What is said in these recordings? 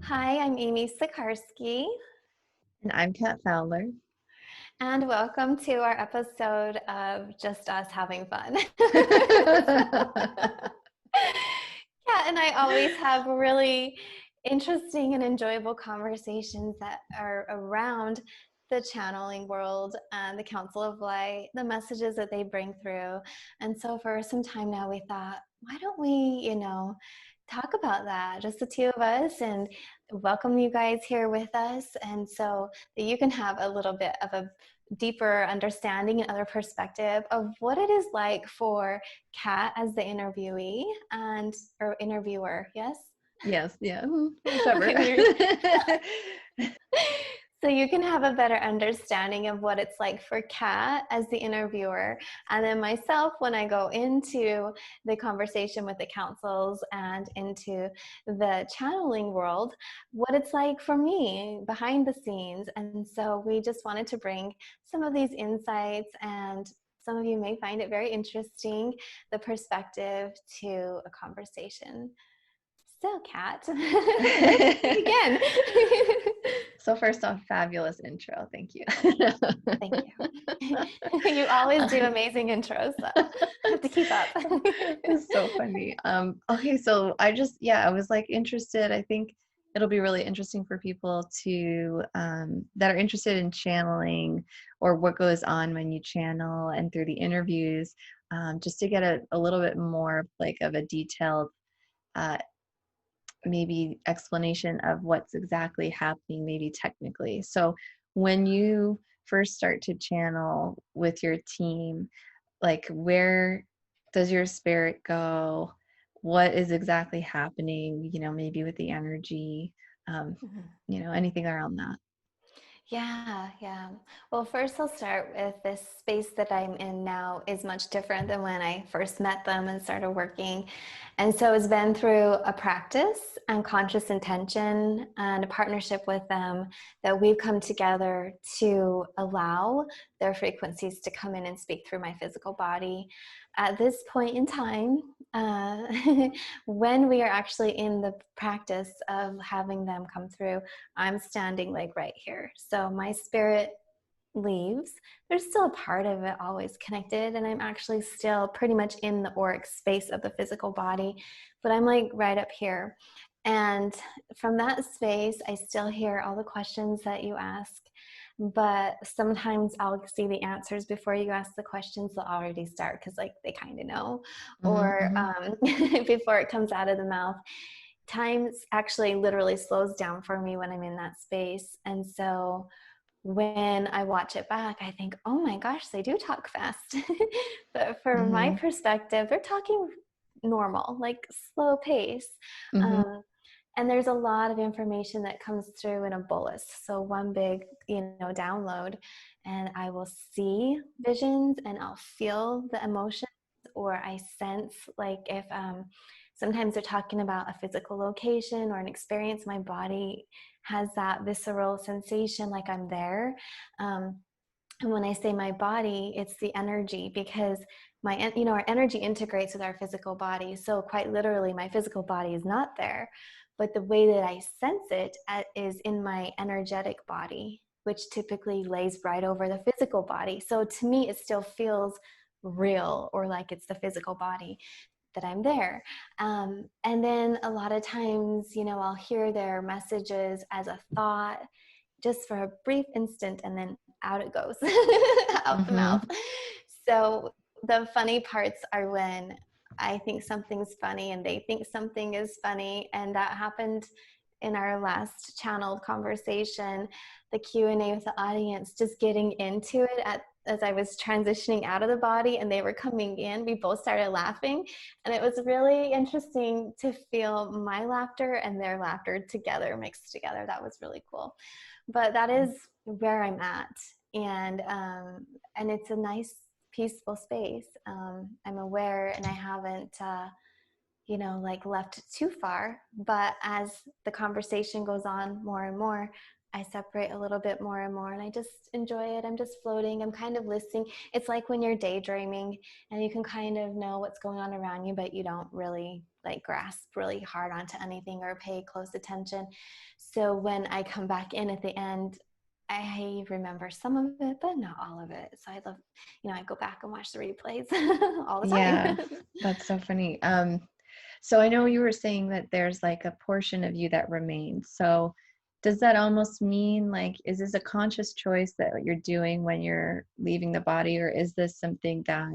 Hi, I'm Amy Sikarskie, And I'm Kat Fowler. and welcome to our episode of Just Us Having Fun. Kat and I always have really interesting and enjoyable conversations that are around the channeling world and the Council of Light, the messages that they bring through. And so for some time now, we thought, why don't we, talk about that, just the two of us, and welcome you guys here with us. And so that you can have a little bit of a deeper understanding and other perspective of what it is like for Kat as the interviewee and or interviewer. Yes. Yes, yeah, whichever. So you can have a better understanding of what it's like for Kat as the interviewer, and then myself when I go into the conversation with the councils and into the channeling world, what it's like for me behind the scenes. And so we just wanted to bring some of these insights, and some of you may find it very interesting, the perspective to a conversation. So, Kat, where should we begin? So first off, fabulous intro. Thank you. Thank you. You always do amazing intros, so I have to keep up. It's so funny. Okay, so I was like interested. I think it'll be really interesting for people to that are interested in channeling or what goes on when you channel and through the interviews, just to get a little bit more like of a detailed uh, maybe explanation of what's exactly happening, maybe technically. So when you first start to channel with your team, like where does your spirit go? What is exactly happening, maybe with the energy, um, anything around that. Yeah. Well, first I'll start with this space that I'm in now is much different than when I first met them and started working. And so it's been through a practice and conscious intention and a partnership with them that we've come together to allow their frequencies to come in and speak through my physical body. At this point in time, uh, when we are actually in the practice of having them come through, I'm standing like right here. So my spirit leaves. There's still a part of it always connected, and I'm actually still pretty much in the auric space of the physical body, but I'm like right up here. And from that space, I still hear all the questions that you ask, but sometimes I'll see the answers before you ask the questions. They'll already start because like they kind of know, Hmm. or Hmm. before it comes out of the mouth. Time actually literally slows down for me when I'm in that space. And so when I watch it back, I think, oh my gosh, they do talk fast. But from my Hmm. perspective, they're talking normal, like slow pace. Hmm. Um, and there's a lot of information that comes through in a bolus. So one big, download, and I will see visions and I'll feel the emotions, or I sense like if sometimes they're talking about a physical location or an experience, my body has that visceral sensation like I'm there. Um, and when I say my body, it's the energy, because our energy integrates with our physical body. So quite literally, my physical body is not there, but the way that I sense it is in my energetic body, which typically lays right over the physical body. So to me, it still feels real, or like it's the physical body that I'm there. And then a lot of times, I'll hear their messages as a thought just for a brief instant, and then out it goes, out the Hmm. mouth. So the funny parts are when I think something's funny and they think something is funny. And that happened in our last channeled conversation, the Q&A with the audience, just getting into it as I was transitioning out of the body and they were coming in, we both started laughing. And it was really interesting to feel my laughter and their laughter together, mixed together. That was really cool. But that is where I'm at. And it's a nice, peaceful space. I'm aware, and I haven't like left too far, but as the conversation goes on more and more, I separate a little bit more and more, and I just enjoy it. I'm just floating. I'm kind of listening. It's like when you're daydreaming and you can kind of know what's going on around you, but you don't really like grasp really hard onto anything or pay close attention. So when I come back in at the end, I remember some of it, but not all of it. So I love, I go back and watch the replays all the time. Yeah, that's so funny. So I know you were saying that there's like a portion of you that remains. So does that almost mean like, is this a conscious choice that you're doing when you're leaving the body, or is this something that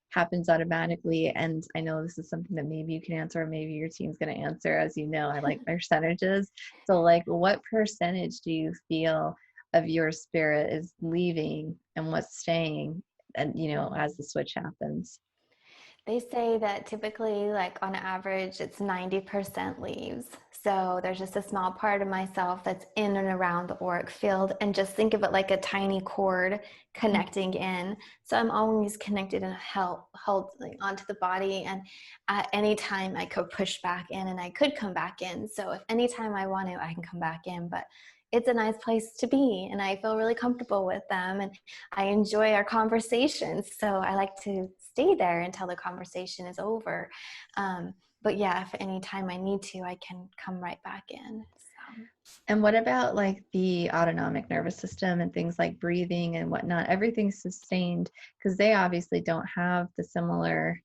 happens automatically? And I know this is something that maybe you can answer, or maybe your team's going to answer. As you know, I like my percentages. So like, what percentage do you feel of your spirit is leaving and what's staying, and as the switch happens? They say that typically, like on average, it's 90% leaves. So there's just a small part of myself that's in and around the auric field. And just think of it like a tiny cord connecting in. So I'm always connected and held onto the body. And at any time I could push back in and I could come back in. So if anytime I want to, I can come back in. But it's a nice place to be. And I feel really comfortable with them. And I enjoy our conversations. So I like to stay there until the conversation is over. But yeah, if any time I need to, I can come right back in. So. And what about like the autonomic nervous system and things like breathing and whatnot? Everything's sustained because they obviously don't have the similar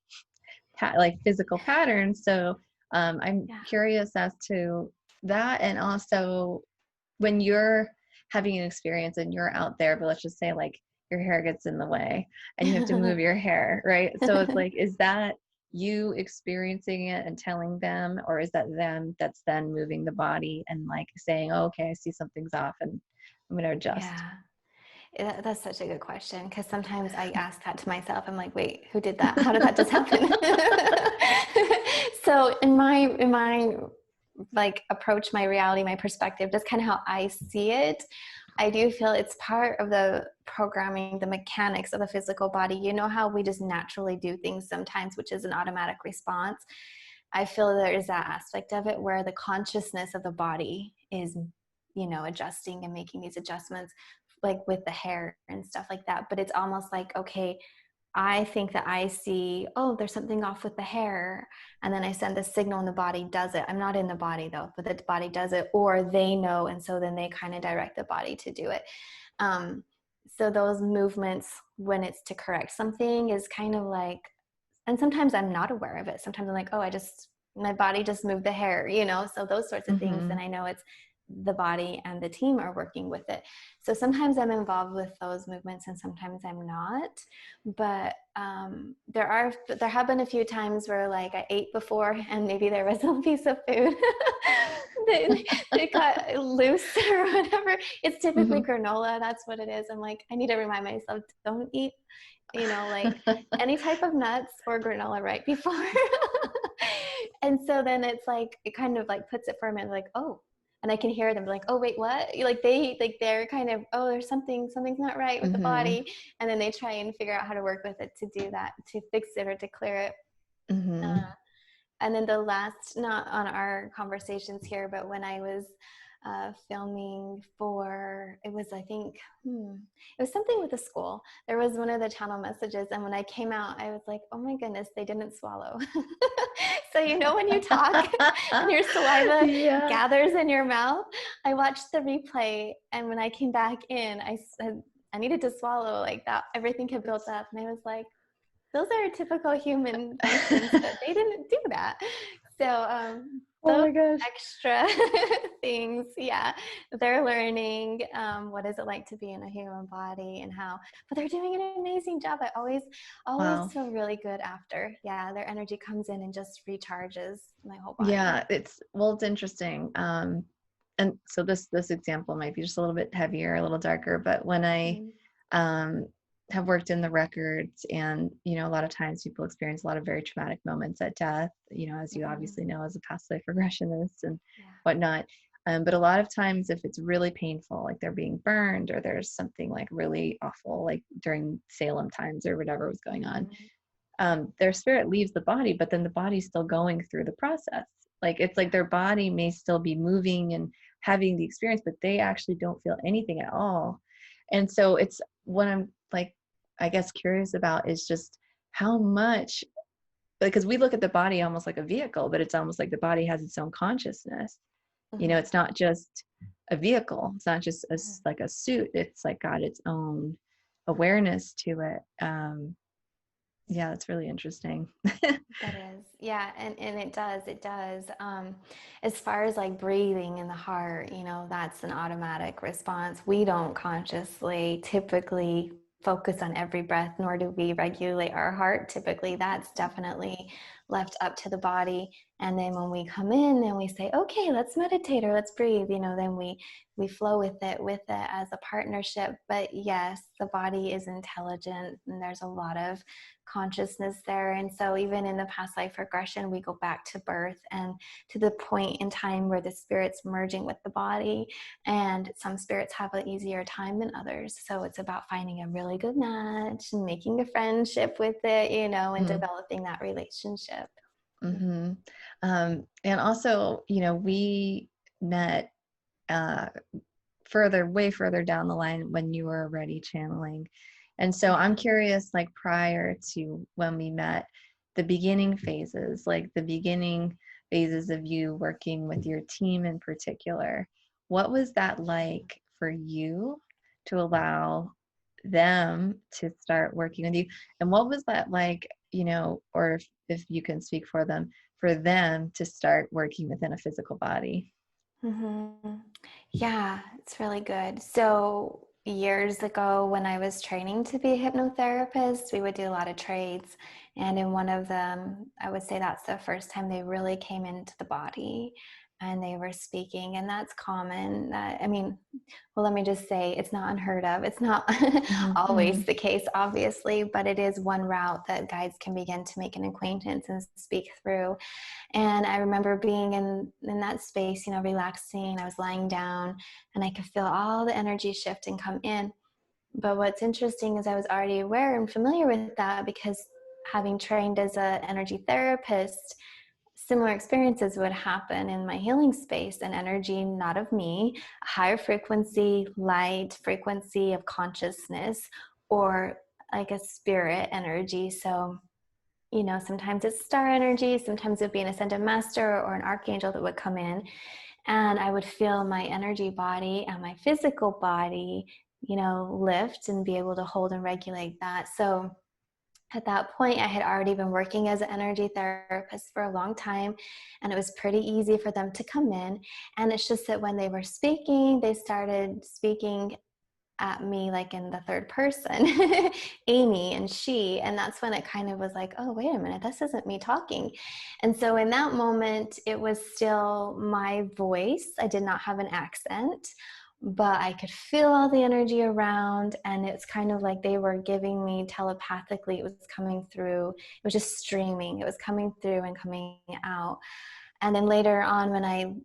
like physical patterns. So I'm Yeah. curious as to that. And also when you're having an experience and you're out there, but let's just say like your hair gets in the way and you have to move your hair, right? So it's like, is that you experiencing it and telling them, or is that them that's then moving the body and like saying, oh, okay, I see something's off and I'm going to adjust? Yeah. That's such a good question, because sometimes I ask that to myself. I'm like, wait, who did that? How did that just happen? So in my like approach, my reality, my perspective, just kind of how I see it, I do feel it's part of the programming, the mechanics of the physical body. You know how we just naturally do things sometimes, which is an automatic response. I feel there is that aspect of it where the consciousness of the body is, adjusting and making these adjustments, like with the hair and stuff like that. But it's almost like, okay, I think that I see, oh, there's something off with the hair. And then I send the signal and the body does it. I'm not in the body though, but the body does it, or they know. And so then they kind of direct the body to do it. Um, so those movements, when it's to correct something, is kind of like, and sometimes I'm not aware of it. Sometimes I'm like, oh, my body just moved the hair, so those sorts of things. And Mm-hmm. I know it's the body and the team are working with it. So sometimes I'm involved with those movements and sometimes I'm not. But there have been a few times where like I ate before and maybe there was a piece of food that got loose or whatever. It's typically Mm-hmm. granola. That's what it is. I'm like, I need to remind myself, don't eat, like any type of nuts or granola right before. And so then it's like, it kind of like puts it for a minute, like, oh, and I can hear them like, oh, wait, what? Like they're kind of, oh, there's something's not right with the Mm-hmm. body. And then they try and figure out how to work with it to do that, to fix it or to clear it. Mm-hmm. And then the last, not on our conversations here, but when I was filming for, it was, I think, it was something with the school. There was one of the channel messages. And when I came out, I was like, oh my goodness, they didn't swallow. So, when you talk and your saliva Yeah. gathers in your mouth, I watched the replay. And when I came back in, I said, I needed to swallow like that. Everything had built up. And I was like, those are typical human functions, but they didn't do that. So Oh those my gosh. extra things, yeah, they're learning what is it like to be in a human body and how, but they're doing an amazing job. I always Wow. feel really good after. Yeah, their energy comes in and just recharges my whole body. Yeah, it's interesting. And so this example might be just a little bit heavier, a little darker, but when I Mm-hmm. um have worked in the records, and a lot of times people experience a lot of very traumatic moments at death, as you Mm-hmm. obviously know as a past life regressionist and Yeah. whatnot. But a lot of times if it's really painful, like they're being burned or there's something like really awful, like during Salem times or whatever was going on, Mm-hmm. their spirit leaves the body, but then the body's still going through the process. Like it's like their body may still be moving and having the experience, but they actually don't feel anything at all. And so it's what I'm like, I guess, curious about is just how much because we look at the body almost like a vehicle, but it's almost like the body has its own consciousness. Mhm. It's not just a vehicle. It's not just Mhm. like a suit. It's like got its own awareness to it. Yeah, that's really interesting. That is, yeah, and it does. As far as like breathing in the heart, that's an automatic response. We don't consciously typically focus on every breath, nor do we regulate our heart. Typically, that's definitely left up to the body. And then when we come in and we say, okay, let's meditate or let's breathe, then we flow with it as a partnership. But yes, the body is intelligent, and there's a lot of consciousness there. And so even in the past life regression, we go back to birth and to the point in time where the spirit's merging with the body. And some spirits have an easier time than others. So it's about finding a really good match and making a friendship with it, and Mm, developing that relationship. mm-hmm. And also, we met uh, way further down the line when you were already channeling. And so I'm Yeah. curious, like prior to when we met, the beginning phases, like the beginning phases of you working with your team in particular, what was that like for you to allow them to start working with you? And what was that like, or if you can speak for them to start working within a physical body? Yeah, it's really good. So, years ago, when I was training to be a hypnotherapist, we would do a lot of trades. And in one of them, I would say that's the first time they really came into the body and they were speaking. And that's common. Well, let me just say it's not unheard of. It's not Mm-hmm. always the case, obviously, but it is one route that guides can begin to make an acquaintance and speak through. And I remember being in that space, relaxing. I was lying down and I could feel all the energy shift and come in. But what's interesting is I was already aware and familiar with that because having trained as an energy therapist, similar experiences would happen in my healing space and energy, not of me, a higher frequency, light frequency of consciousness, or like a spirit energy. So sometimes it's star energy, sometimes it'd be an ascended master or an archangel that would come in, and I would feel my energy body and my physical body, lift and be able to hold and regulate that. So at that point, I had already been working as an energy therapist for a long time, and it was pretty easy for them to come in. And it's just that when they were speaking, they started speaking at me like in the third person, Amy and she. And that's when it kind of was like, oh, wait a minute, this isn't me talking. And so in that moment, it was still my voice. I did not have an accent, but I could feel all the energy around. And it's kind of like they were giving me telepathically, it was coming through, it was just streaming, it was coming through and coming out. And then later on, when I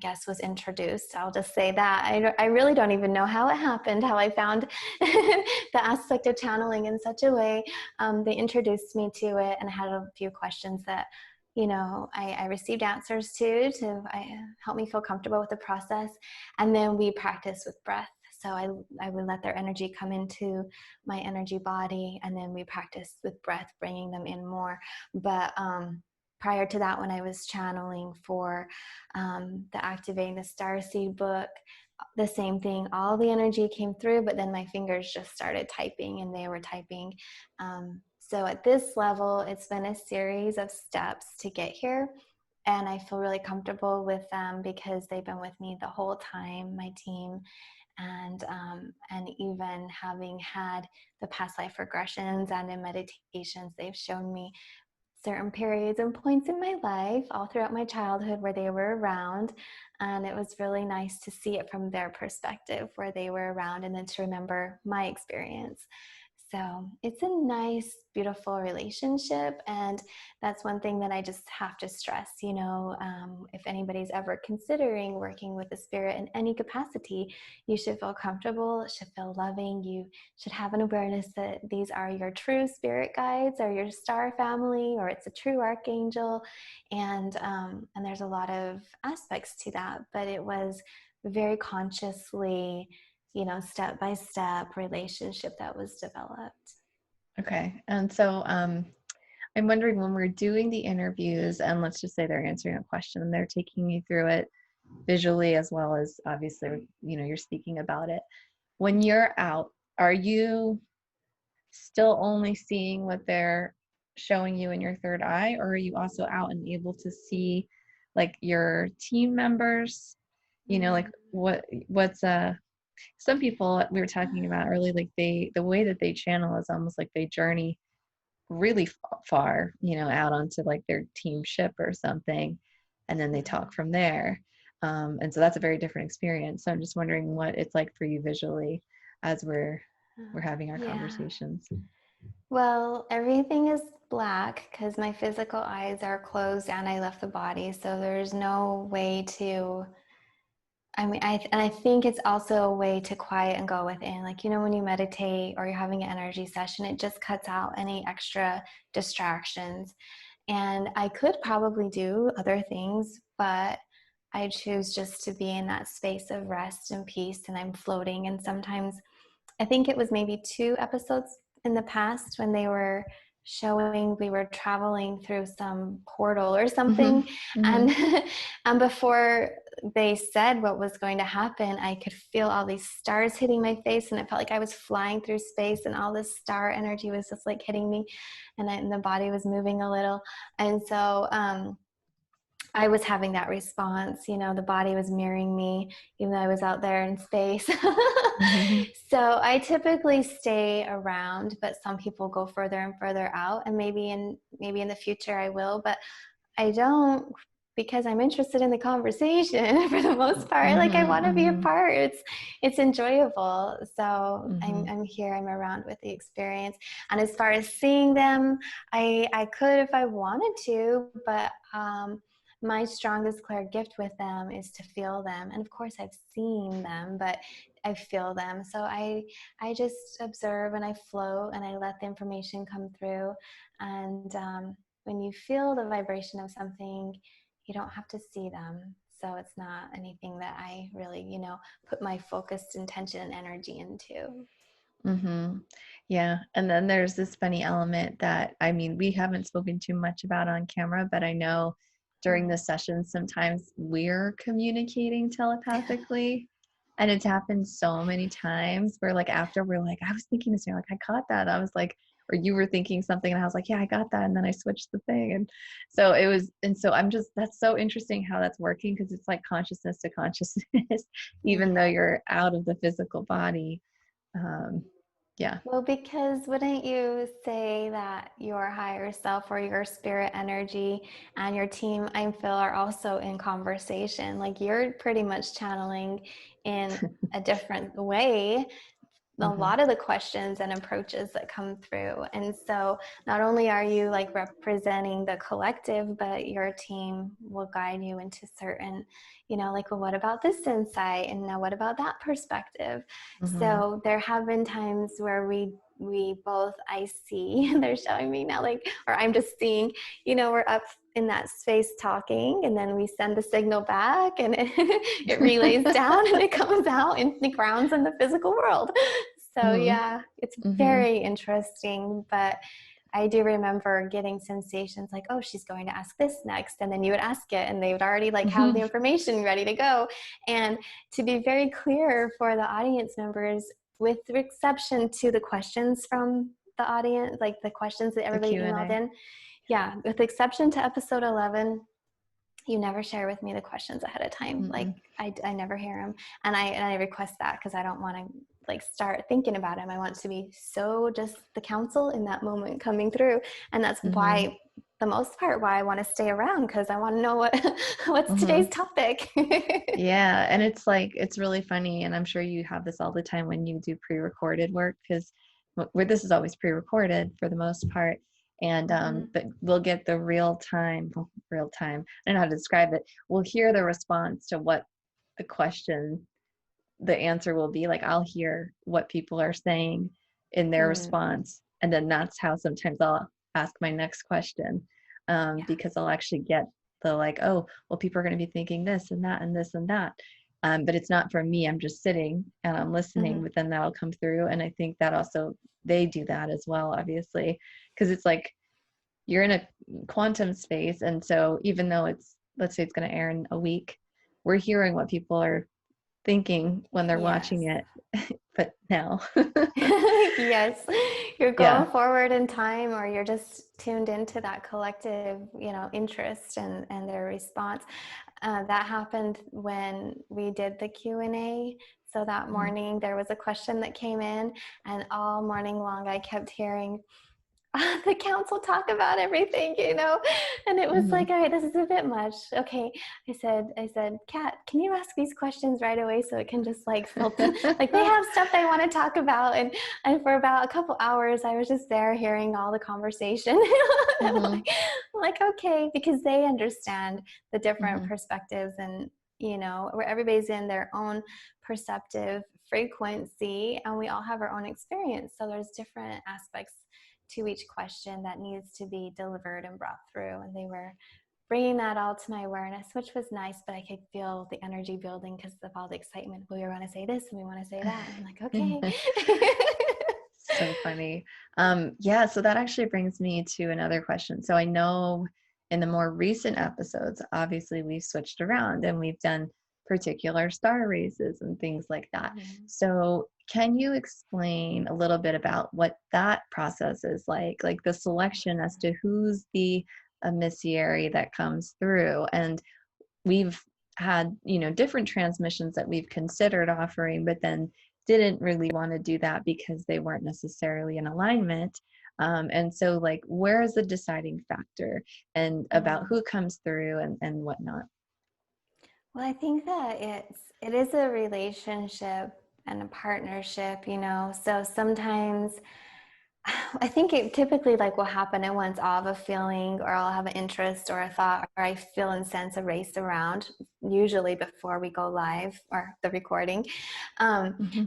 guess was introduced. I'll just say that. I really don't even know how it happened, how I found the aspect of channeling in such a way. They introduced me to it, and I had a few questions that, I received answers to help me feel comfortable with the process. And then we practiced with breath. So I would let their energy come into my energy body, and then we practiced with breath, bringing them in more. But prior to that, when I was channeling for the Activating the Starseed book, the same thing. All the energy came through, but then my fingers just started typing and they were typing. So at this level, it's been a series of steps to get here. And I feel really comfortable with them because they've been with me the whole time, my team. And even having had the past life regressions and in meditations, they've shown me certain periods and points in my life all throughout my childhood where they were around. And it was really nice to see it from their perspective where they were around and then to remember my experience. So it's a nice, beautiful relationship. And that's one thing that I just have to stress. If anybody's ever considering working with the spirit in any capacity, you should feel comfortable, it should feel loving. You should have an awareness that these are your true spirit guides or your star family, or it's a true archangel. And there's a lot of aspects to that, but it was very consciously, step by step relationship that was developed. Okay. And so I'm wondering when we're doing the interviews, and let's just say they're answering a question and they're taking you through it visually as well as obviously, you're speaking about it. When you're out, are you still only seeing what they're showing you in your third eye, or are you also out and able to see like your team members? Like what's some people we were talking about earlier, like the way that they channel is almost like they journey really far, out onto like their team ship or something, and then they talk from there. And so that's a very different experience. So I'm just wondering what it's like for you visually as we're having our Yeah. conversations. Well, everything is black because my physical eyes are closed and I left the body. So there's no way to, and I think it's also a way to quiet and go within. Like, when you meditate or you're having an energy session, it just cuts out any extra distractions. And I could probably do other things, but I choose just to be in that space of rest and peace, and I'm floating. And sometimes I think it was maybe 2 episodes in the past when they were showing we were traveling through some portal or Mm-hmm. something, Mm-hmm. and and before they said what was going to happen, I could feel all these stars hitting my face, and it felt like I was flying through space, and all this star energy was just like hitting me, and the body was moving a little, and so I was having that response, the body was mirroring me, even though I was out there in space. Mm-hmm. So I typically stay around, but some people go further and further out, and maybe in the future I will, but I don't, because I'm interested in the conversation for the most part. Like, I want to be a Mm-hmm. part. It's enjoyable. So Mm-hmm. I'm here. I'm around with the experience. And as far as seeing them, I could if I wanted to, but my strongest clear gift with them is to feel them. And of course, I've seen them, but I feel them. So I just observe and I float and I let the information come through. And when you feel the vibration of something, you don't have to see them. So it's not anything that I really, put my focused intention and energy into. Mm-hmm. Yeah. And then there's this funny element that, I mean, we haven't spoken too much about on camera, but I know during the sessions, sometimes we're communicating telepathically. And it's happened so many times where like after we're like, I was thinking this, and you're like, I caught that. I was like, or you were thinking something and I was like, yeah, I got that. And then I switched the thing. And so it was, and so that's so interesting how that's working, because it's like consciousness to consciousness, even though Yeah. you're out of the physical body. Um, yeah. Well, because wouldn't you say that your higher self or your spirit energy and your team, I feel, are also in conversation? Like, you're pretty much channeling in a different way a Mm-hmm. lot of the questions and approaches that come through. And so not only are you like representing the collective, but your team will guide you into certain, like, well, what about this insight? And now what about that perspective? Mm-hmm. So there have been times where we both, I see, they're showing me now, like, or I'm just seeing, we're up in that space talking, and then we send the signal back, and it relays down and it comes out and it grounds in the physical world. So Mm-hmm. yeah, it's Mm-hmm. very interesting, but I do remember getting sensations like, oh, she's going to ask this next. And then you would ask it and they would already like have the information ready to go. And to be very clear for the audience members, with exception to the questions from the audience, like the questions that The everybody emailed Q&A. in, yeah, with exception to episode 11, you never share with me the questions ahead of time. Like, Mm-mm. I never hear them. And I request that because I don't want to like start thinking about them. I want to be so just the counsel in that moment coming through. And that's Mm-hmm. why, the most part, why I want to stay around, because I want to know what's Mm-hmm. today's topic. Yeah. And it's like, it's really funny. And I'm sure you have this all the time when you do pre-recorded work, because where this is always pre-recorded for the most part. And Mhm. but we'll get the real time. I don't know how to describe it. We'll hear the response to what the question, the answer will be. Like I'll hear what people are saying in their Mm, response, and then that's how sometimes I'll ask my next question, yeah. because I'll actually get the like, oh, well, people are going to be thinking this and that and this and that, but it's not for me. I'm just sitting and I'm listening, Mhm. but then that'll come through. And I think that also they do that as well, obviously, because it's like you're in a quantum space. And so even though let's say it's going to air in a week, we're hearing what people are thinking when they're Yes. watching it, but now. Yes, you're Yeah. going forward in time, or you're just tuned into that collective, interest and their response. That happened when we did the Q&A. So that Mhm. morning there was a question that came in, and all morning long I kept hearing, the council talk about everything, and it was Mhm. like, all right, this is a bit much. Okay, I said, Kat, can you ask these questions right away so it can just like filter? Like they have stuff they want to talk about, and for about a couple hours, I was just there hearing all the conversation. I'm Mhm. like, okay, because they understand the different Mhm. perspectives, and where everybody's in their own perceptive frequency, and we all have our own experience. So there's different aspects to each question that needs to be delivered and brought through. And they were bringing that all to my awareness, which was nice, but I could feel the energy building because of all the excitement. We want to say this and we want to say that. And I'm like, okay. So funny. Yeah, so that actually brings me to another question. So I know in the more recent episodes, obviously we've switched around and we've done particular star races and things like that. Mhm. So can you explain a little bit about what that process is like the selection as to who's the emissary that comes through? And we've had different transmissions that we've considered offering but then didn't really want to do that because they weren't necessarily in alignment, and so like where is the deciding factor and about Mm. who comes through and whatnot. Well, I think that it is a relationship and a partnership, So sometimes I think it typically like will happen at once. I'll have a feeling, or I'll have an interest or a thought, or I feel and sense a race around, usually before we go live or the recording. Um, Hmm.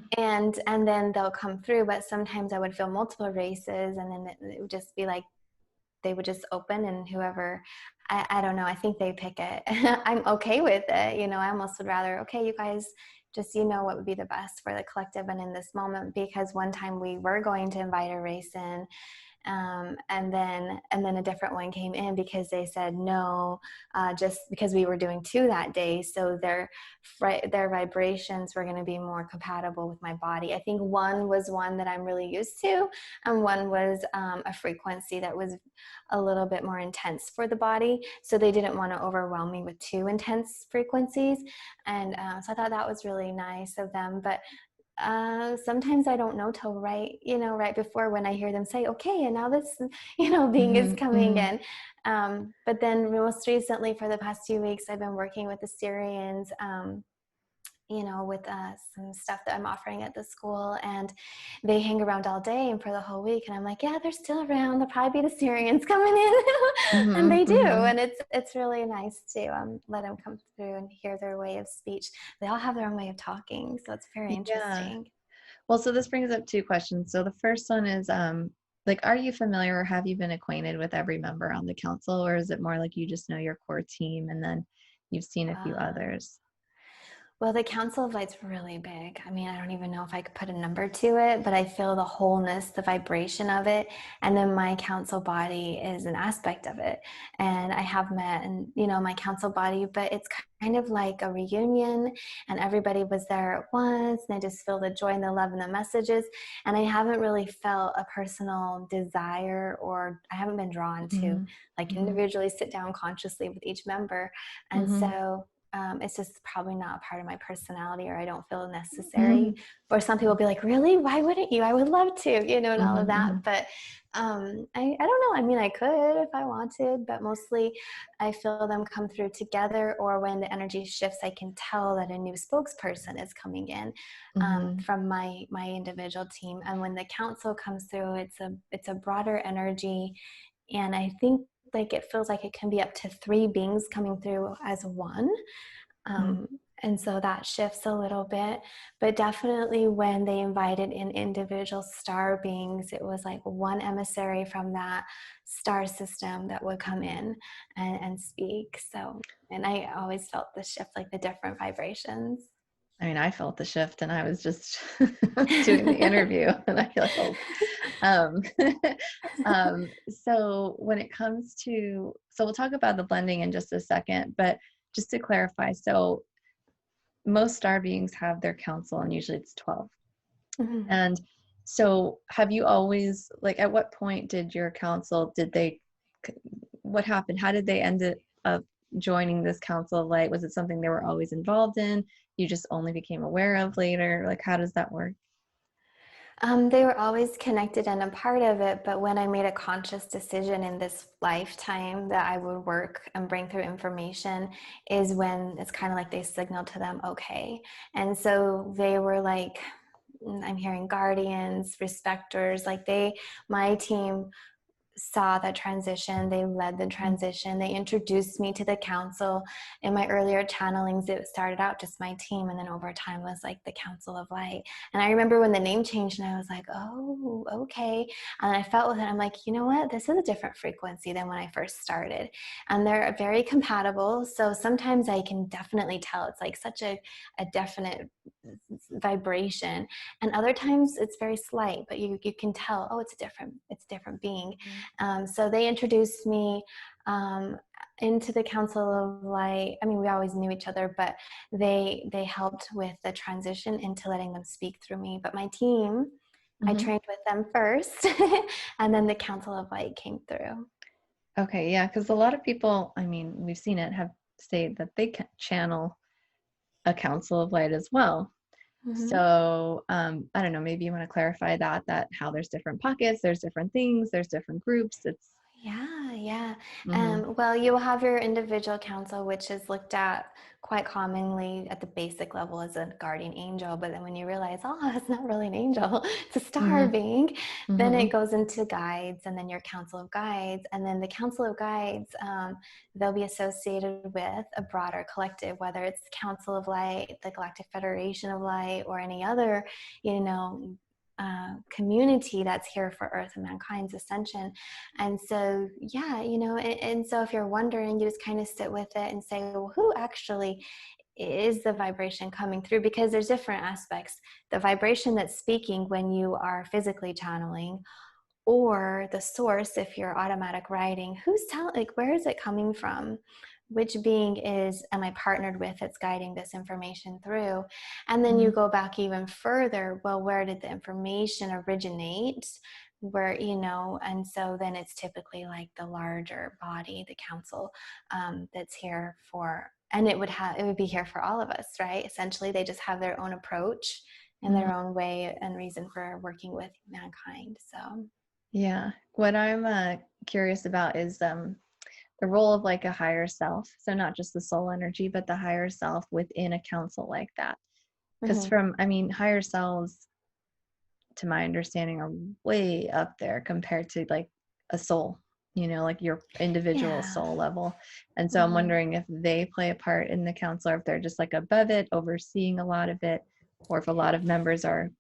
and then they'll come through, but sometimes I would feel multiple races, and then it would just be like they would just open, and whoever, I don't know, I think they pick it. I'm okay with it. I almost would rather, okay, you guys just, what would be the best for the collective and in this moment, because one time we were going to invite a race in, and then a different one came in because they said no, just because we were doing two that day, so their vibrations were going to be more compatible with my body. I think one was one that I'm really used to, and one was a frequency that was a little bit more intense for the body, so they didn't want to overwhelm me with two intense frequencies. And so I thought that was really nice of them. But sometimes I don't know till right before, when I hear them say, okay, and now this, being is Hmm. coming Hmm. in. But then most recently, for the past few weeks, I've been working with the Syrians, with some stuff that I'm offering at the school, and they hang around all day and for the whole week. And I'm like, yeah, they're still around. They'll probably be the Syrians coming in, and Hmm. they do. Hmm. And it's really nice to let them come through and hear their way of speech. They all have their own way of talking, so it's very Yeah. interesting. Well, so this brings up two questions. So the first one is like, are you familiar or have you been acquainted with every member on the council, or is it more like you just know your core team and then you've seen a few Uh, others? Well, the Council of Light's really big. I mean, I don't even know if I could put a number to it, but I feel the wholeness, the vibration of it. And then my council body is an aspect of it. And I have met, and my council body, but it's kind of like a reunion, and everybody was there at once, and I just feel the joy and the love and the messages. And I haven't really felt a personal desire, or I haven't been drawn to Hmm. like Hmm. individually sit down consciously with each member. And Hmm. so it's just probably not a part of my personality, or I don't feel necessary. Hmm. Or some people be like, really? Why wouldn't you? I would love to, and all of that. Hmm. But I don't know. I mean, I could if I wanted, but mostly I feel them come through together, or when the energy shifts, I can tell that a new spokesperson is coming in Hmm. from my individual team. And when the council comes through, it's a broader energy, and I think like it feels like it can be up to three beings coming through as one. Hmm. um, and so that shifts a little bit. But definitely when they invited in individual star beings, it was like one emissary from that star system that would come in and speak. So, and I always felt the shift, like the different vibrations. I mean, I felt the shift and I was just doing the interview and I feel like, oh. Um, so when it comes to, so we'll talk about the blending in just a second, but just to clarify, so most star beings have their council, and usually it's 12. Mhm. And so have you always, like, at what point did your council, what happened? How did they up joining this council of light? Was it something they were always involved in? You just only became aware of later? Like, how does that work? They were always connected and a part of it, but when I made a conscious decision in this lifetime that I would work and bring through information is when it's kind of like they signaled to them, okay. And so they were like, I'm hearing guardians, respecters, like my team saw the transition, they led the Mm, transition, they introduced me to the council. In my earlier channelings, it started out just my team, and then over time was like the Council of Light. And I remember when the name changed, and I was like, oh, okay. And I felt with it, I'm like, you know what, this is a different frequency than when I first started, and they're very compatible. So sometimes I can definitely tell it's like such a definite vibration, and other times it's very slight, but you can tell, oh, it's a different being. mm, So they introduced me into the Council of Light. I mean, we always knew each other, but they helped with the transition into letting them speak through me. But my team, I mhm. trained with them first, and then the Council of Light came through. Okay, yeah, because a lot of people, I mean, we've seen it, have said that they can channel a council of light as well. Mm-hmm. So I don't know, maybe you want to clarify that how there's different pockets, there's different things, there's different groups. It's Yeah, yeah. mm-hmm, Well, you will have your individual counsel, which is looked at quite commonly at the basic level as a guardian angel. But then when you realize, oh, it's not really an angel, it's a star mm-hmm, being, then mm-hmm, it goes into guides, and then your council of guides. And then the council of guides, they'll be associated with a broader collective, whether it's Council of Light, the Galactic Federation of Light, or any other, you know, community that's here for Earth and mankind's ascension. And so, yeah, and so if you're wondering, you just kind of sit with it and say, well, who actually is the vibration coming through? Because there's different aspects. The vibration that's speaking when you are physically channeling, or the source if you're automatic writing, who's telling, like, where is it coming from? Which being am I partnered with that's guiding this information through? And then you mm-hmm. go back even further, well, where did the information originate? Where, and so then it's typically like the larger body, the council, that's here for, and it would be here for all of us, right? Essentially they just have their own approach and Mm-hmm. their own way and reason for working with mankind. So Yeah. What I'm curious about is the role of like a higher self. So not just the soul energy, but the higher self within a council like that. Because mhm. I mean, higher selves, to my understanding, are way up there compared to like a soul, like your individual Yeah. soul level. And so I'm Mhm. wondering if they play a part in the council, or if they're just like above it, overseeing a lot of it, or if a lot of members are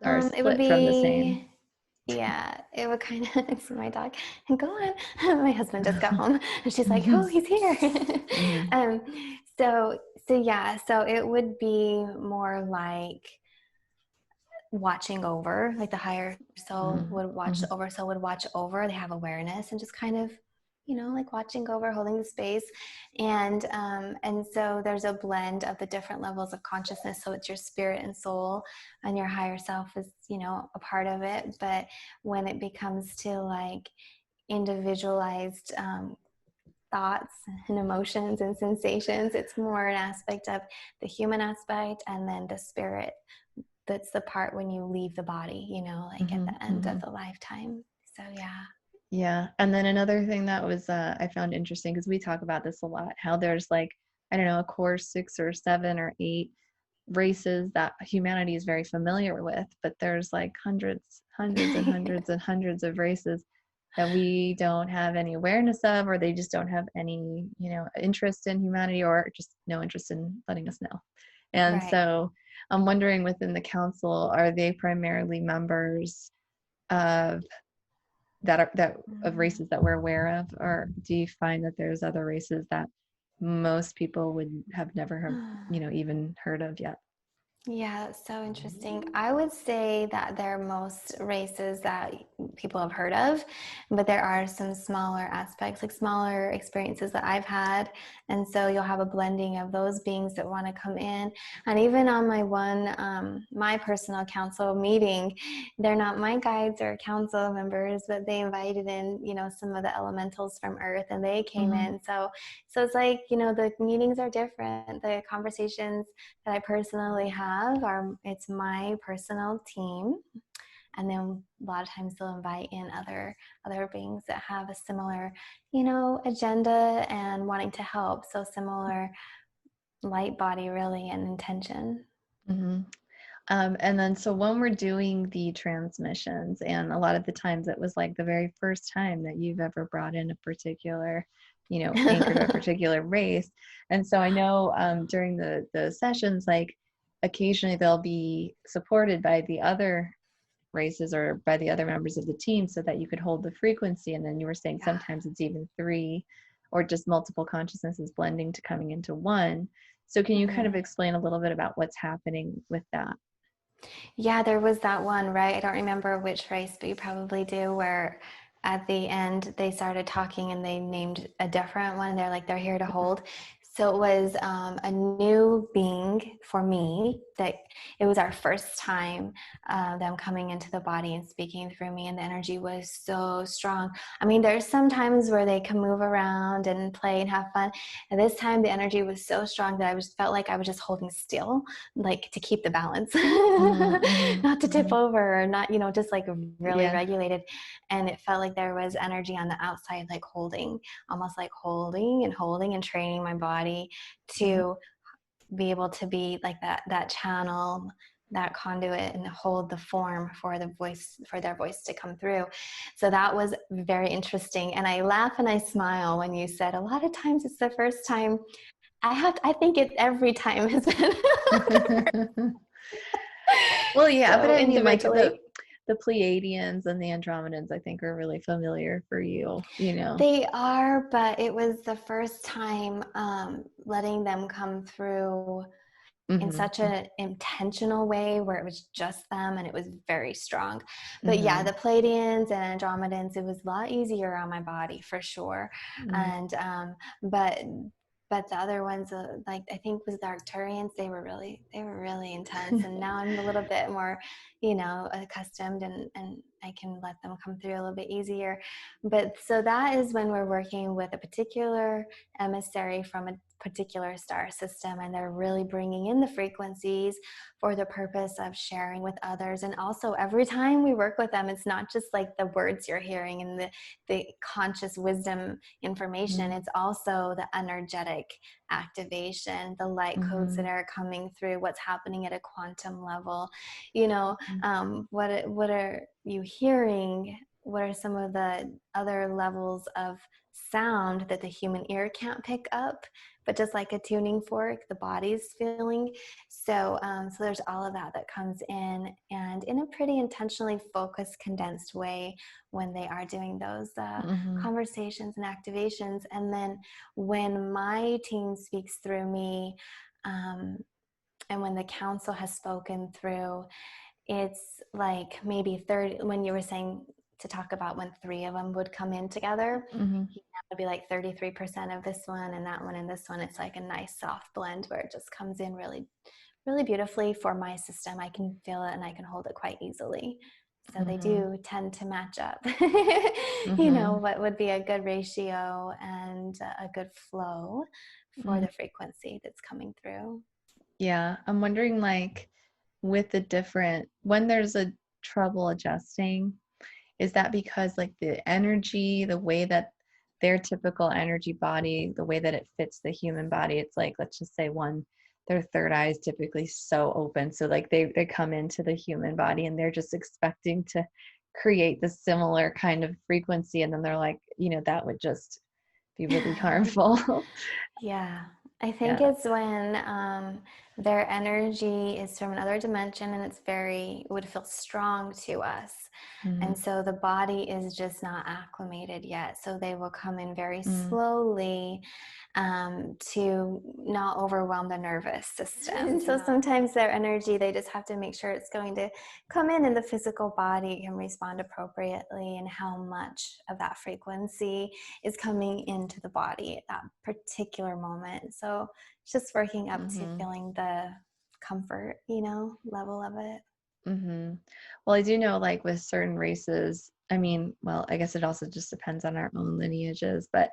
It would split from the same. be, yeah, it would kind of, I see my dog, and go on. My husband just got home, and she's like, oh, Hmm. he's here. Hmm. um, so yeah, so it would be more like watching over, like the higher soul Hmm. would watch, the Hmm. oversoul would watch over. They have awareness and just kind of, like watching over, holding the space. And so there's a blend of the different levels of consciousness. So it's your spirit and soul, and your higher self is, a part of it. But when it becomes to like individualized thoughts and emotions and sensations, it's more an aspect of the human aspect, and then the spirit, that's the part when you leave the body, like at Hmm. the end of Hmm. the lifetime. So yeah. Yeah. And then another thing that was I found interesting, because we talk about this a lot, how there's like, I don't know, a core 6 or 7 or 8 races that humanity is very familiar with, but there's like hundreds and hundreds and hundreds of races that we don't have any awareness of, or they just don't have any, interest in humanity, or just no interest in letting us know. And Right. so I'm wondering, within the council, are they primarily members of that of Mm. races that we're aware of, or do you find that there's other races that most people would have never heard, even heard of yet? Yeah, that's so interesting. I would say that they're most races that people have heard of, but there are some smaller aspects, like smaller experiences that I've had. And so you'll have a blending of those beings that want to come in. And even on my personal council meeting, they're not my guides or council members, but they invited in, some of the elementals from Earth and they came Mm-hmm. in. So it's like, the meetings are different. The conversations that I personally have it's my personal team, and then a lot of times they'll invite in other beings that have a similar, agenda and wanting to help. So similar light body really and intention. Mm-hmm. And then, so when we're doing the transmissions, and a lot of the times it was like the very first time that you've ever brought in a particular, anchored to a particular race. And so I know during the sessions, like occasionally they'll be supported by the other races or by the other members of the team so that you could hold the frequency. And then you were saying Yeah. sometimes it's even three or just multiple consciousnesses blending to coming into one. So can you kind of Mm-hmm. explain a little bit about what's happening with that? Yeah, there was that one, right? I don't remember which race, but you probably do, where at the end they started talking and they named a different one. They're like, they're here to hold. So it was a new being for me that it was our first time them coming into the body and speaking through me, and the energy was so strong. I mean, there's some times where they can move around and play and have fun. And this time the energy was so strong that I just felt like I was just holding still, like to keep the balance, Mhm, mhm, not to tip mhm. over or not, just like really Yeah. regulated. And it felt like there was energy on the outside, like holding, almost like holding and holding and training my body Mhm, to be able to be like that channel, that conduit, and hold the form for their voice to come through. So that was very interesting. And I laugh and I smile when you said a lot of times it's the first time. I think it every time has been. Well, yeah, but So I mean, like the individually, the Pleiadians and the Andromedans, I think are really familiar for you, you know. they are, but it was the first time letting them come through in Mhm, such an intentional way where it was just them and it was very strong. But yeah, mhm, the Palladians and Andromedans, it was a lot easier on my body for sure. mhm, And but the other ones, like I think was the Arcturians, they were really intense. And now I'm a little bit more, accustomed, and I can let them come through a little bit easier. But so that is when we're working with a particular emissary from a particular star system, and they're really bringing in the frequencies for the purpose of sharing with others. And also every time we work with them, it's not just like the words you're hearing and the conscious wisdom information, mhm, it's also the energetic activation, the light codes that mhm, are coming through, what's happening at a quantum level. you know mhm, what are you hearing, what are some of the other levels of sound that the human ear can't pick up, but just like a tuning fork, the body's feeling. So there's all of that comes in, and in a pretty intentionally focused, condensed way when they are doing those mhm, conversations and activations. And then when my team speaks through me, um, and when the council has spoken through, it's like maybe 30, when you were saying to talk about when three of them would come in together, mhm, it would be like 33% of this one and that one and this one. It's like a nice soft blend where it just comes in really, really beautifully for my system. I can feel it and I can hold it quite easily. So they mhm, do tend to match up. mhm, What would be a good ratio and a good flow for mhm. the frequency that's coming through. Yeah, I'm wondering, like, with the different, when there's a trouble adjusting, is that because like the energy, the way that their typical energy body, the way that it fits the human body, it's like, let's just say one, their third eye is typically so open. So like they come into the human body and they're just expecting to create the similar kind of frequency. And then they're like, that would just be really harmful. Yeah, I think Yeah. it's when Their energy is from another dimension, and it would feel strong to us. Mm-hmm. And so the body is just not acclimated yet. So they will come in very Mm-hmm. slowly, to not overwhelm the nervous system. So sometimes their energy, they just have to make sure it's going to come in and the physical body can respond appropriately, and how much of that frequency is coming into the body at that particular moment. So it's just working up to Mm-hmm. feeling the comfort, level of it. Mm-hmm. Well, I do know, like with certain races, I mean, well, I guess it also just depends on our own lineages, but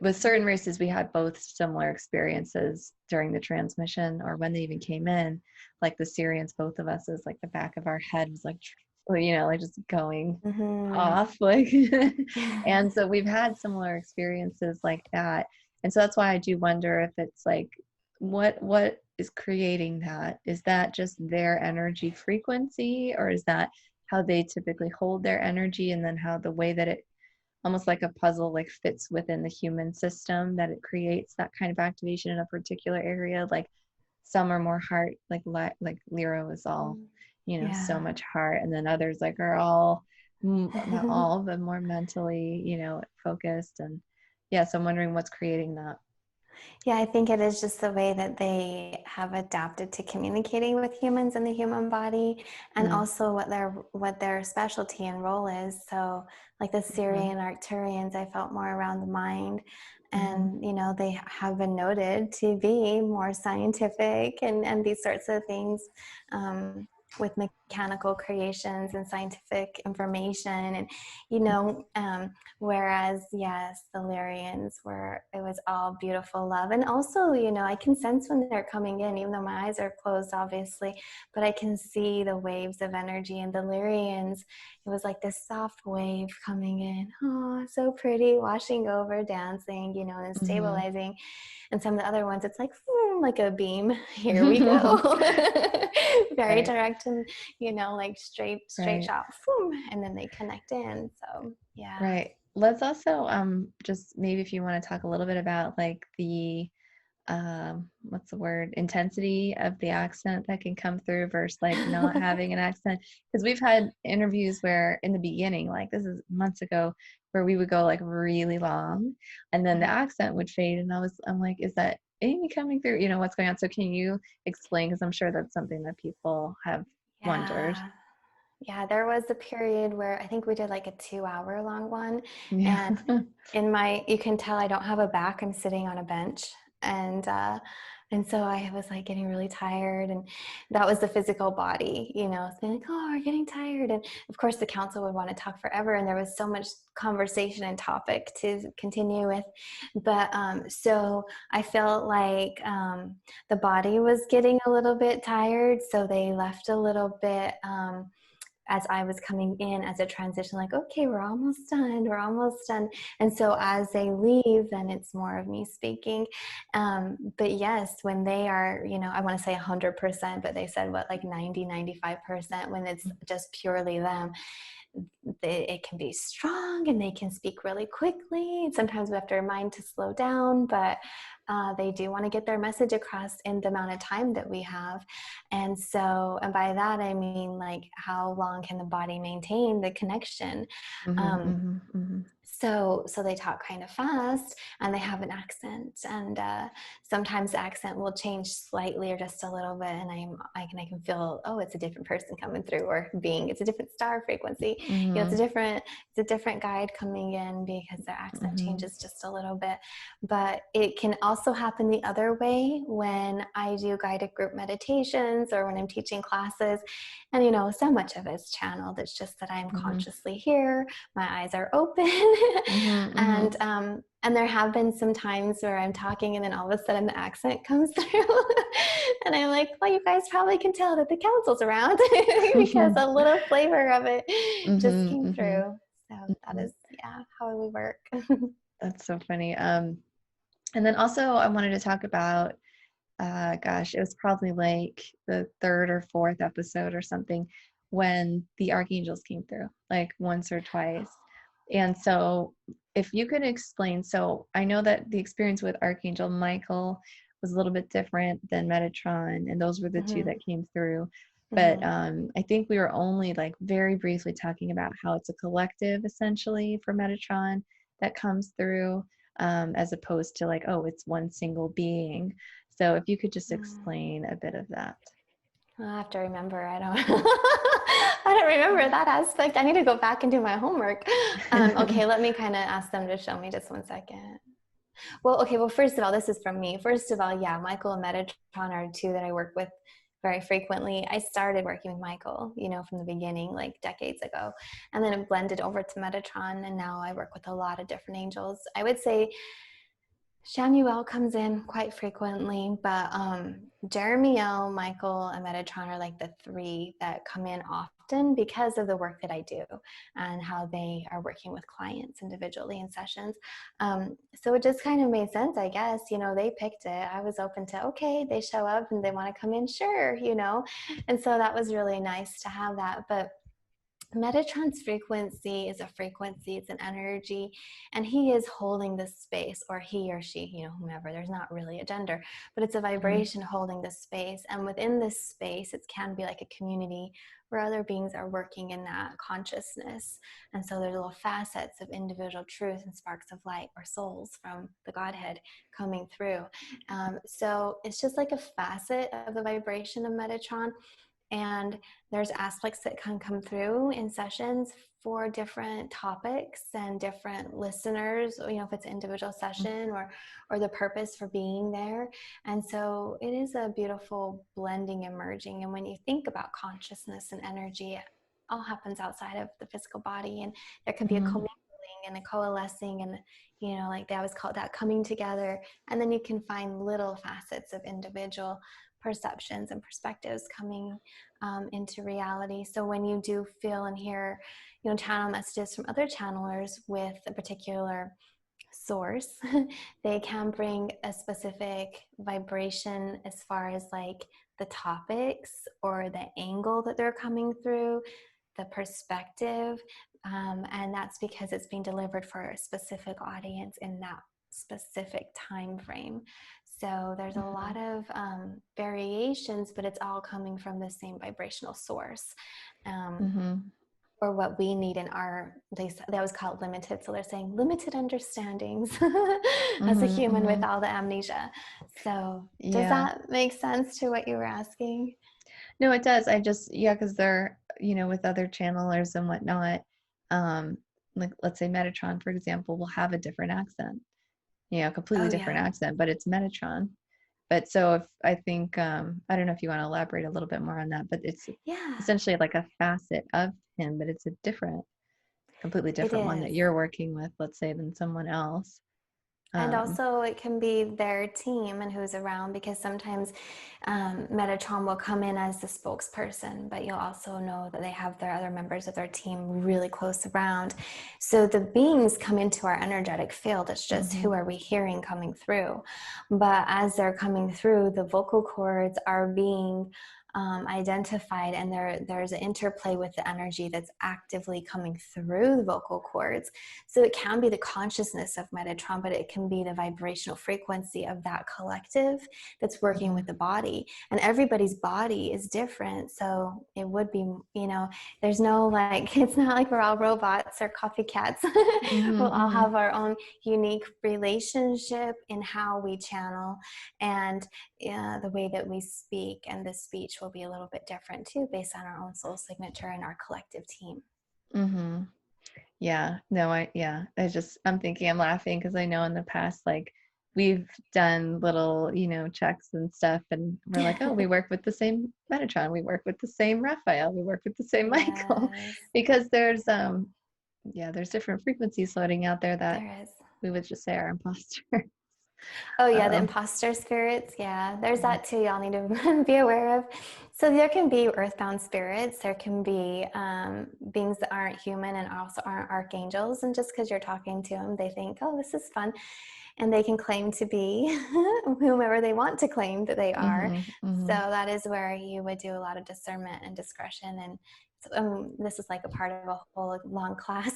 with certain races, we had both similar experiences during the transmission or when they even came in. Like the Syrians, both of us, is like the back of our head was like, like just going Mm-hmm. off, like, and so we've had similar experiences like that. And so that's why I do wonder if it's like, what is creating that? Is that just their energy frequency, or is that how they typically hold their energy, and then how the way that it almost like a puzzle like fits within the human system, that it creates that kind of activation in a particular area? Like some are more heart, like Lero is all, so Yeah. much heart, and then others like are all, not all, but more mentally, focused. And yeah, so I'm wondering what's creating that. Yeah, I think it is just the way that they have adapted to communicating with humans in the human body, and Mm, also what their specialty and role is. So, like the mhm, Syrian Arcturians, I felt more around the mind, mhm, and they have been noted to be more scientific and these sorts of things. With mechanical creations and scientific information, and whereas, yes, the Lyrians it was all beautiful love. And also, I can sense when they're coming in, even though my eyes are closed, obviously, but I can see the waves of energy. And the Lyrians, it was like this soft wave coming in. Oh, so pretty, washing over, dancing, and mhm, stabilizing. And some of the other ones, it's like a beam. Here we go. Very right, direct and, like straight right, shot. And then they connect in. So, yeah. right. Let's also just maybe if you want to talk a little bit about like the what's the word, intensity of the accent that can come through versus like not having an accent, because we've had interviews where in the beginning, like this is months ago, where we would go like really long and then the accent would fade, and I'm like, is that Amy coming through, what's going on? So can you explain, because I'm sure that's something that people have wondered. Yeah. Yeah, there was a period where I think we did like a 2 hour long one. Yeah. And you can tell I don't have a back. I'm sitting on a bench. And so I was like getting really tired. And that was the physical body, it's been like, oh, we're getting tired. And of course, the council would want to talk forever. And there was so much conversation and topic to continue with. But so I felt like the body was getting a little bit tired. So they left a little bit. As I was coming in as a transition, like, okay, we're almost done, we're almost done. And so as they leave, then it's more of me speaking. But yes, when they are, I want to say 100%, but they said what, like 90, 95%, when it's just purely them, it can be strong and they can speak really quickly. Sometimes we have to remind to slow down, but they do want to get their message across in the amount of time that we have. And so, and by that, I mean, like, how long can the body maintain the connection? Mhm, Um, mhm, mhm, so they talk kind of fast and they have an accent, and sometimes the accent will change slightly or just a little bit, and I can feel, oh, it's a different person coming through, or it's a different star frequency. mhm, It's a different guide coming in because their accent mhm, changes just a little bit. But it can also happen the other way when I do guided group meditations or when I'm teaching classes, and so much of it's channeled. It's just that I'm mhm, consciously here, my eyes are open. mhm, and mhm. and there have been some times where I'm talking and then all of a sudden the accent comes through. And I'm like, well, you guys probably can tell that the council's around because a little flavor of it just Mhm, came mhm, through. So that mhm. is, yeah, how we work. That's so funny. And then also I wanted to talk about, gosh, it was probably like the third or fourth episode or something when the Archangels came through, like once or twice. And so if you could explain, so I know that the experience with Archangel Michael was a little bit different than Metatron, and those were the two Mm-hmm. that came through. But Mm-hmm. I think we were only like very briefly talking about how it's a collective essentially for Metatron that comes through, as opposed to like, oh, it's one single being. So if you could just explain a bit of that. I have to remember. I don't. I don't remember that aspect. I need to go back and do my homework. Okay, let me kind of ask them to show me just one second. Well, okay. Well, first of all, this is from me. First of all, yeah, Michael and Metatron are two that I work with very frequently. I started working with Michael, from the beginning, like decades ago, and then it blended over to Metatron, and now I work with a lot of different angels. I would say Shamuel comes in quite frequently, but Jeremiel, Michael, and Metatron are like the three that come in often because of the work that I do and how they are working with clients individually in sessions. So it just kind of made sense, I guess. They picked it. I was open to, okay, they show up and they want to come in, sure. And so that was really nice to have that. But Metatron's frequency is a frequency, it's an energy, and he is holding this space, or he or she, whomever. There's not really a gender, but it's a Mhm, vibration holding this space. And within this space, it can be like a community where other beings are working in that consciousness. And so there's little facets of individual truth and sparks of light or souls from the Godhead coming through. So it's just like a facet of the vibration of Metatron. And there's aspects that can come through in sessions for different topics and different listeners, if it's an individual session or the purpose for being there. And so it is a beautiful blending and merging. And when you think about consciousness and energy, it all happens outside of the physical body, and there can be a mhm, commingling and a coalescing, and like they always call it that coming together. And then you can find little facets of individual perceptions and perspectives coming into reality. So when you do feel and hear, channel messages from other channelers with a particular source, they can bring a specific vibration as far as like the topics or the angle that they're coming through, the perspective. And that's because it's being delivered for a specific audience in that specific time frame. So there's a lot mhm, of variations, but it's all coming from the same vibrational source. Um, mhm, or what we need in they always call it limited. So they're saying limited understandings as a mhm, human with mhm. all the amnesia. So does Yeah. that make sense to what you were asking? No, it does. I just, yeah, because they're, with other channelers and whatnot, um, like let's say Metatron, for example, will have a different accent, completely Oh, different yeah. accent, but it's Metatron. But so if I think, I don't know if you want to elaborate a little bit more on that, but it's Yeah, essentially like a facet of him, but it's a completely it different one that is. you're working with, let's say, than someone else. And Um, also, it can be their team and who's around, because sometimes Metatron will come in as the spokesperson, but you'll also know that they have their other members of their team really close around. So the beings come into our energetic field. It's just who mhm, are we hearing coming through? But as they're coming through, the vocal cords are being identified, and there's an interplay with the energy that's actively coming through the vocal cords. So it can be the consciousness of Metatron, but it can be the vibrational frequency of that collective that's working with mhm, the body. And everybody's body is different. So it would be, there's no like, it's not like we're all robots or copycats. mhm, We'll all mhm, have our own unique relationship in how we channel, and the way that we speak, and the speech will be a little bit different too, based on our own soul signature and our collective team. mhm. Yeah, no, I'm thinking, I'm laughing because I know in the past, like, we've done little, checks and stuff, and we're like, oh, we work with the same Metatron, we work with the same Raphael, we work with the same Michael, Yes, because there's different frequencies floating out there that there is. we would just say are imposters. Oh, yeah, the Um, imposter spirits. Yeah, there's yeah. that too. Y'all need to be aware of. So there can be earthbound spirits. There can be beings that aren't human and also aren't archangels. And just because you're talking to them, they think, oh, this is fun. And they can claim to be whomever they want to claim that they are. Mhm, So mhm, that is where you would do a lot of discernment and discretion. And this is like a part of a whole long class,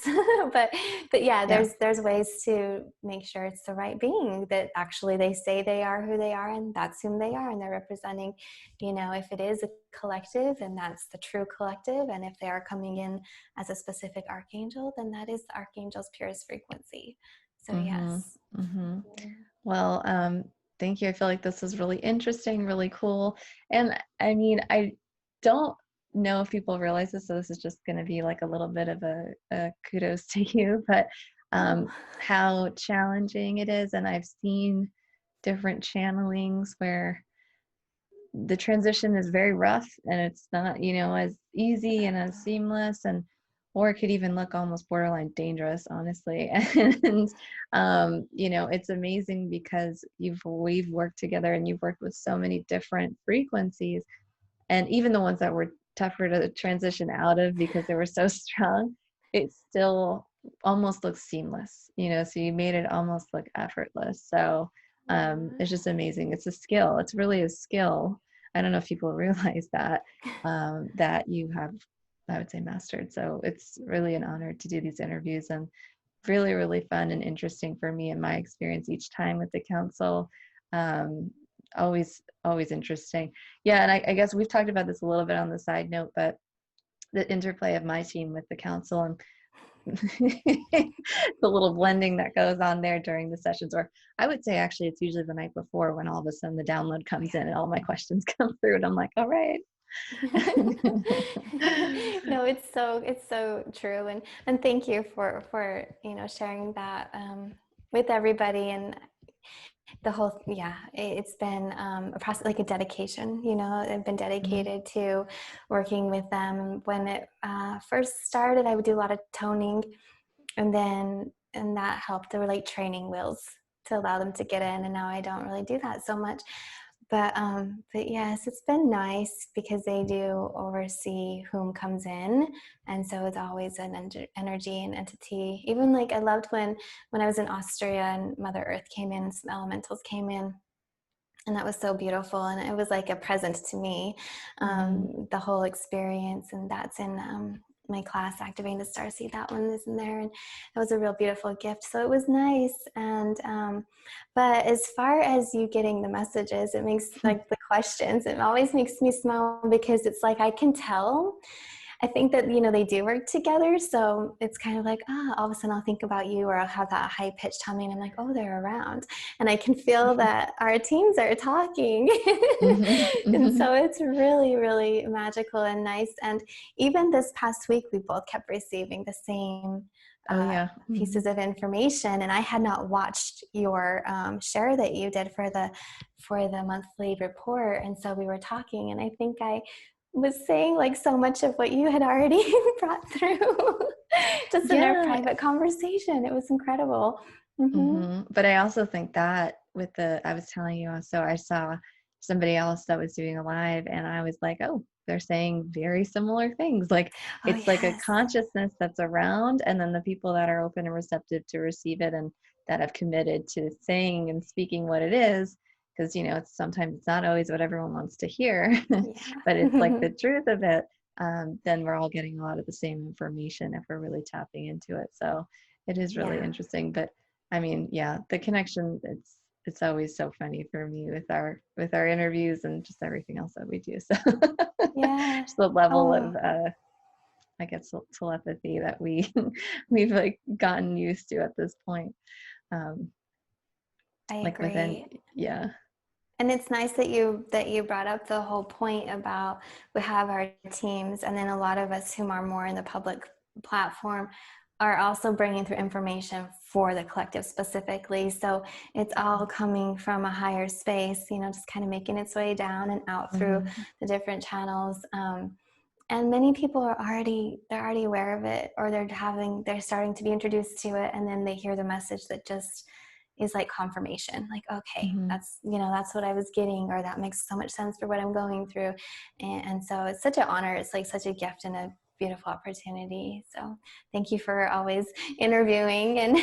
but yeah, Yeah. there's ways to make sure it's the right being, that actually they say they are who they are, and that's whom they are, and they're representing, if it is a collective, and that's the true collective, and if they are coming in as a specific archangel, then that is the archangel's purest frequency. So Mm-hmm. yes. Mm-hmm. Well, thank you. I feel like this is really interesting, really cool. And I mean, I don't know if people realize this, so this is just going to be like a little bit of a kudos to you, but Oh. how challenging it is. And I've seen different channelings where the transition is very rough and it's not, as easy and as seamless, and or it could even look almost borderline dangerous, honestly. And it's amazing because we've worked together and you've worked with so many different frequencies, and even the ones that were tougher to transition out of because they were so strong, it still almost looks seamless, so you made it almost look effortless. So it's just amazing. It's a skill. It's really a skill. I don't know if people realize that, that you have, I would say, mastered. So it's really an honor to do these interviews, and really, really fun and interesting for me and my experience each time with the council. Um, always interesting. Yeah, and I guess we've talked about this a little bit on the side note, but the interplay of my team with the council and the little blending that goes on there during the sessions, or I would say actually it's usually the night before when all of a sudden the download comes in and all my questions come through and I'm like, all right. No, it's so true, and thank you for sharing that with everybody, and the whole, yeah, it's been a process, like a dedication. I've been Mhm, dedicated to working with them. When it first started, I would do a lot of toning, and that helped. There were like training wheels to allow them to get in, and now I don't really do that so much. But yes, it's been nice because they do oversee whom comes in, and so it's always an energy and entity. Even like I loved when I was in Austria and Mother Earth came in, some elementals came in, and that was so beautiful, and it was like a present to me, mhm. the whole experience. And that's in my class, Activating the Starseed. That one is in there, and it was a real beautiful gift, so it was nice. And but as far as you getting the messages, it makes, like, the questions, it always makes me smile, because it's like I can tell. I think that, they do work together. So it's kind of like, all of a sudden I'll think about you, or I'll have that high pitched humming. I'm like, oh, they're around. And I can feel that our teams are talking. Mhm, And mhm. so it's really, really magical and nice. And even this past week, we both kept receiving the same Oh yeah. pieces Mhm. of information. And I had not watched your share that you did for the monthly report. And so we were talking, and I think I was saying like so much of what you had already brought through just in our Yeah. private conversation. It was incredible. Hmm. But I also think that I was telling you also, I saw somebody else that was doing a live and I was like, oh, they're saying very similar things. Like Oh, it's like a yes. consciousness that's around, and then the people that are open and receptive to receive it and that have committed to saying and speaking what it is. Because, sometimes it's not always what everyone wants to hear, but it's like Yeah. the truth of it. Then we're all getting a lot of the same information if we're really tapping into it. So it is really Yeah. interesting. But I mean, yeah, the connection, it's always so funny for me with our interviews and just everything else that we do. So Yeah. just the level Oh, of I guess telepathy that we've like gotten used to at this point. Um I like within, agree. yeah. And it's nice that you brought up the whole point about, we have our teams, and then a lot of us whom are more in the public platform are also bringing through information for the collective specifically. So it's all coming from a higher space, just kind of making its way down and out through Mhm. the different channels. And many people they're already aware of it, or they're starting to be introduced to it, and then they hear the message that just is like confirmation, like, okay, Mhm. that's what I was getting, or that makes so much sense for what I'm going through. And so it's such an honor. It's like such a gift and a beautiful opportunity. So thank you for always interviewing and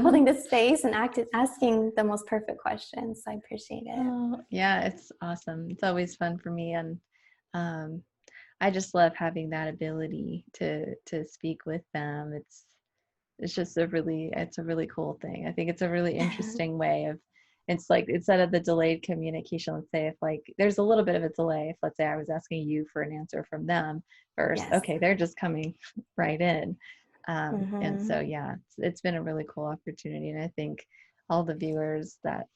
holding the space and asking the most perfect questions. I appreciate it. Oh, yeah, it's awesome. It's always fun for me. And um I just love having that ability to speak with them. It's just it's a really cool thing. I think it's a really interesting way of, it's like instead of the delayed communication, let's say if like there's a little bit of a delay, if let's say I was asking you for an answer from them first, Yes. okay, they're just coming right in. And Mm-hmm. so yeah, it's been a really cool opportunity. And I think all the viewers that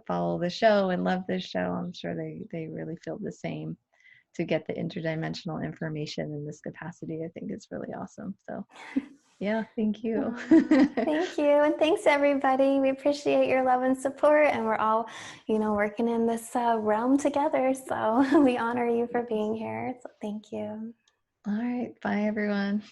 follow the show and love this show, I'm sure they really feel the same. To get the interdimensional information in this capacity, I think is really awesome. So yeah, thank you. Thank you. And thanks, everybody. We appreciate your love and support. And we're all, working in this realm together. So we honor you for being here. So thank you. All right, bye everyone.